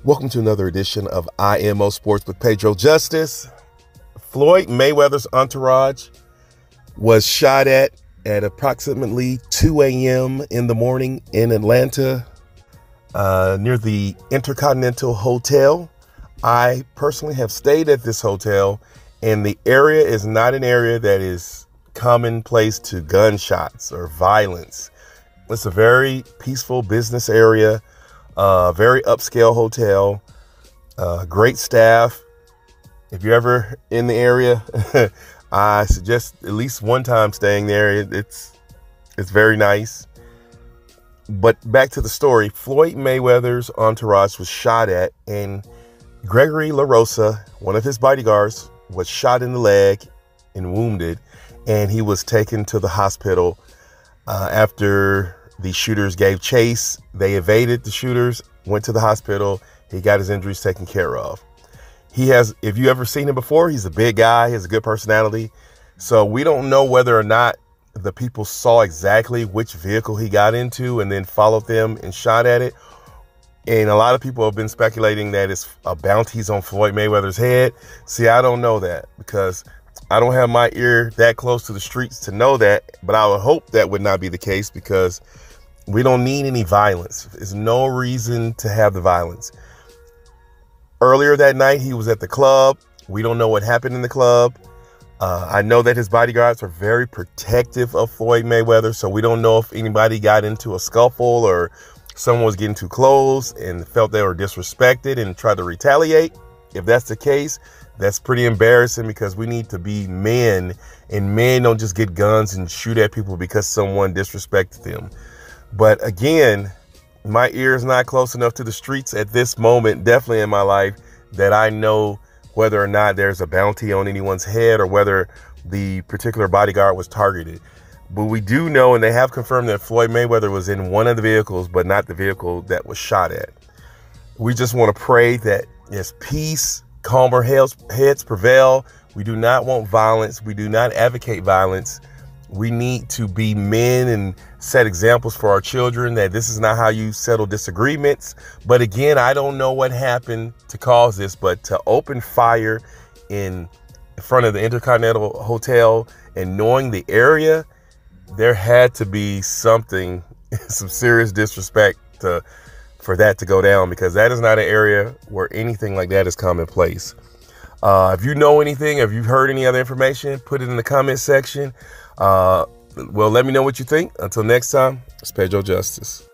Welcome to another edition of IMO Sports with Pedro Justice. Floyd Mayweather's entourage was shot at approximately 2 a.m. in the morning in Atlanta near the Intercontinental Hotel. I personally have stayed at this hotel, and the area is not an area that is commonplace to gunshots or violence. It's a very peaceful business area. Very upscale hotel, great staff. If you're ever in the area, I suggest at least one time staying there. It's very nice. But back to the story, Floyd Mayweather's entourage was shot at, and Gregory LaRosa, one of his bodyguards, was shot in the leg and wounded, and he was taken to the hospital after the shooters gave chase. They evaded the shooters, went to the hospital. He got his injuries taken care of. If you ever seen him before, he's a big guy. He has a good personality. So we don't know whether or not the people saw exactly which vehicle he got into and then followed them and shot at it. And a lot of people have been speculating that it's a bounty's on Floyd Mayweather's head. See, I don't know that because I don't have my ear that close to the streets to know that, but I would hope that would not be the case because we don't need any violence. There's no reason to have the violence. Earlier that night, he was at the club. We don't know what happened in the club. I know that his bodyguards are very protective of Floyd Mayweather, so we don't know if anybody got into a scuffle or someone was getting too close and felt they were disrespected and tried to retaliate. If that's the case, that's pretty embarrassing because we need to be men, and men don't just get guns and shoot at people because someone disrespected them. But again, my ear is not close enough to the streets at this moment, definitely in my life, that I know whether or not there's a bounty on anyone's head or whether the particular bodyguard was targeted. But we do know, and they have confirmed, that Floyd Mayweather was in one of the vehicles, but not the vehicle that was shot at. We just want to pray that there's peace, calmer heads prevail. We do not want violence. We do not advocate violence. We need to be men and set examples for our children that this is not how you settle disagreements. But again, I don't know what happened to cause this, but to open fire in front of the Intercontinental Hotel and knowing the area, there had to be something, some serious disrespect for that to go down, because that is not an area where anything like that is commonplace. If you know anything, if you've heard any other information, put it in the comment section. Well, let me know what you think. Until next time, it's Pedro Justice.